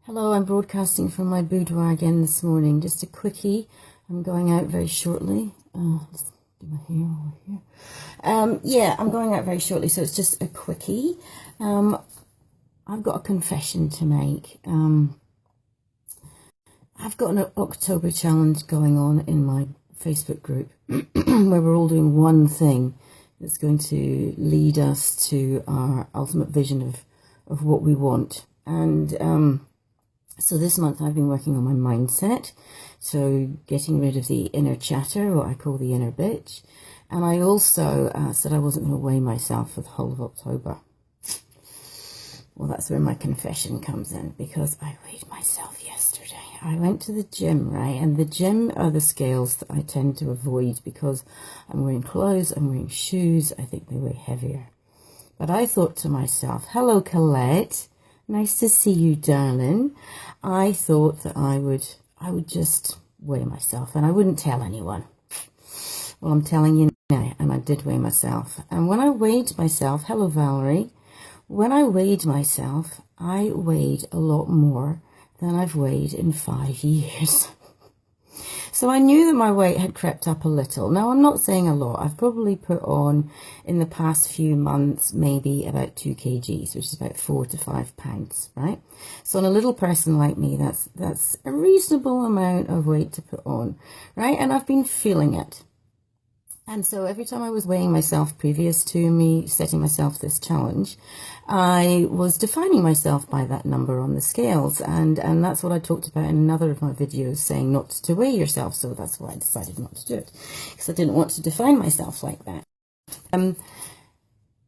Hello, I'm broadcasting from my boudoir again this morning. Just a quickie. I'm going out very shortly. Let's do my hair over here. Yeah, I'm going out very shortly, so it's just a quickie. I've got a confession to make. I've got an October challenge going on in my Facebook group where we're all doing one thing that's going to lead us to our ultimate vision of what we want. And so this month I've been working on my mindset, so getting rid of the inner chatter, what I call the inner bitch. And I also said I wasn't going to weigh myself for the whole of October. Well, that's where my confession comes in, because I weighed myself yesterday. I went to the gym, right? And the gym are the scales that I tend to avoid because I'm wearing clothes, I'm wearing shoes, I think they weigh heavier. But I thought to myself, hello, Colette. Nice to see you, darling. I thought that I would just weigh myself and I wouldn't tell anyone. Well, I'm telling you now, and I did weigh myself. And when I weighed myself, hello, Valerie. When I weighed myself, I weighed a lot more than I've weighed in 5 years. So I knew that my weight had crept up a little. Now, I'm not saying a lot. I've probably put on, in the past few months, maybe about 2 kgs, which is about 4 to 5 pounds, right? So on a little person like me, that's a reasonable amount of weight to put on, right? And I've been feeling it. And so every time I was weighing myself previous to me setting myself this challenge, I was defining myself by that number on the scales. And that's what I talked about in another of my videos, saying not to weigh yourself. So that's why I decided not to do it, because I didn't want to define myself like that.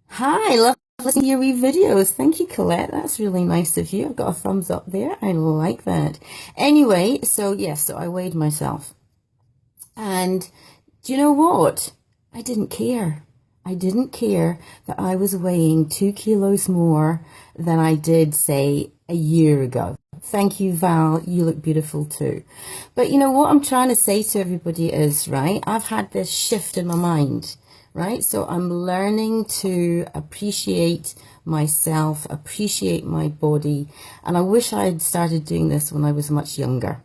Hi, love listening to your wee videos. Thank you, Colette. That's really nice of you. I've got a thumbs up there. I like that. Anyway, so yes, so I weighed myself. And do you know what? I didn't care. I didn't care that I was weighing 2 kilos more than I did, say, a year ago. Thank you, Val. You look beautiful too. But you know what I'm trying to say to everybody is, right, I've had this shift in my mind, right? So I'm learning to appreciate myself, appreciate my body. And I wish I had started doing this when I was much younger.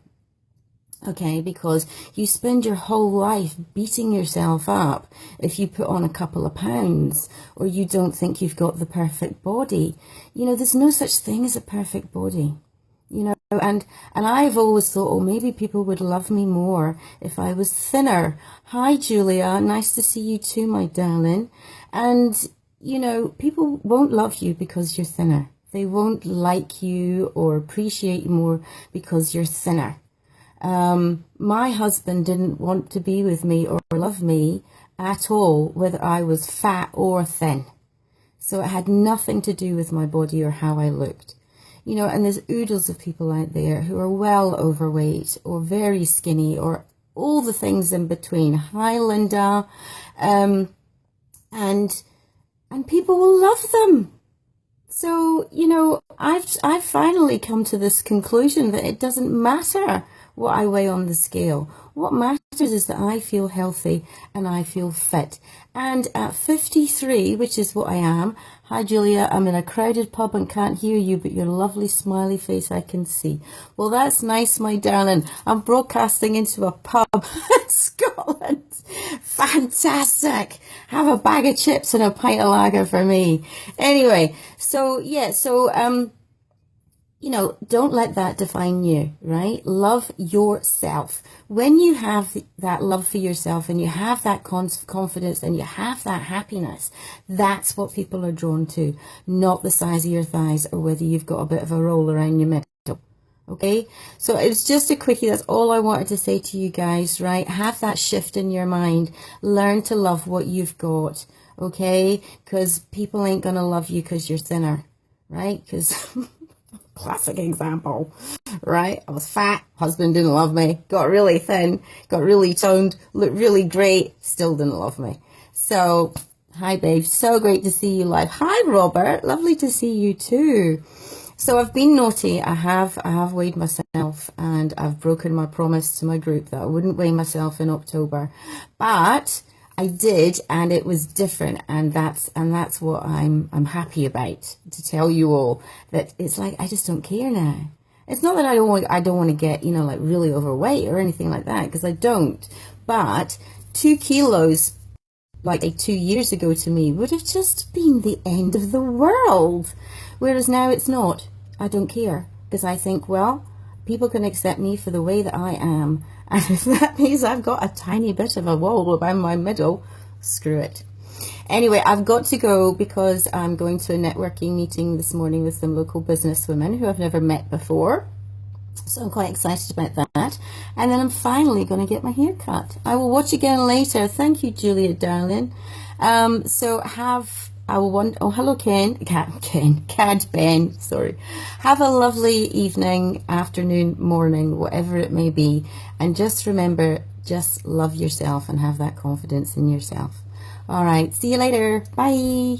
Okay, because you spend your whole life beating yourself up if you put on a couple of pounds or you don't think you've got the perfect body. You know, there's no such thing as a perfect body, you know, and I've always thought, oh, maybe people would love me more if I was thinner. Hi, Julia. Nice to see you too, my darling. And, you know, people won't love you because you're thinner. They won't like you or appreciate you more because you're thinner. My husband didn't want to be with me or love me at all, whether I was fat or thin. So it had nothing to do with my body or how I looked. You know, and there's oodles of people out there who are well overweight or very skinny or all the things in between. Hi, Linda. And people will love them. So, you know, I've finally come to this conclusion that it doesn't matter what I weigh on the scale. What matters is that I feel healthy and I feel fit. And at 53, which is what I am, hi Julia, I'm in a crowded pub and can't hear you, but your lovely smiley face I can see. Well, that's nice, my darling. I'm broadcasting into a pub in Scotland. Fantastic. Have a bag of chips and a pint of lager for me. Anyway, so yeah, so you know, don't let that define you, right? Love yourself. When you have that love for yourself and you have that confidence and you have that happiness, that's what people are drawn to, not the size of your thighs or whether you've got a bit of a roll around your middle. Okay, so it's just a quickie. That's all I wanted to say to you guys, right? Have that shift in your mind. Learn to love what you've got, okay? Because people ain't going to love you because you're thinner, right? Because classic example, right? I was fat, husband didn't love me, got really thin, got really toned, looked really great, still didn't love me. So, hi babe, so great to see you live. Hi Robert, lovely to see you too. So I've been naughty. I have weighed myself and I've broken my promise to my group that I wouldn't weigh myself in October. But I did, and it was different, and that's what I'm happy about, to tell you all that it's like I just don't care now. It's not that I don't want to get, you know, like really overweight or anything like that, because I don't. But 2 kilos like 2 years ago to me would have just been the end of the world. Whereas now it's not. I don't care, because I think, well, people can accept me for the way that I am. And if that means I've got a tiny bit of a wall around my middle, screw it. Anyway, I've got to go because I'm going to a networking meeting this morning with some local business women who I've never met before. So I'm quite excited about that. And then I'm finally going to get my hair cut. I will watch again later. Thank you, Julia, darling. Oh, hello, Cad Ben, sorry. Have a lovely evening, afternoon, morning, whatever it may be. And just remember, just love yourself and have that confidence in yourself. All right, see you later. Bye.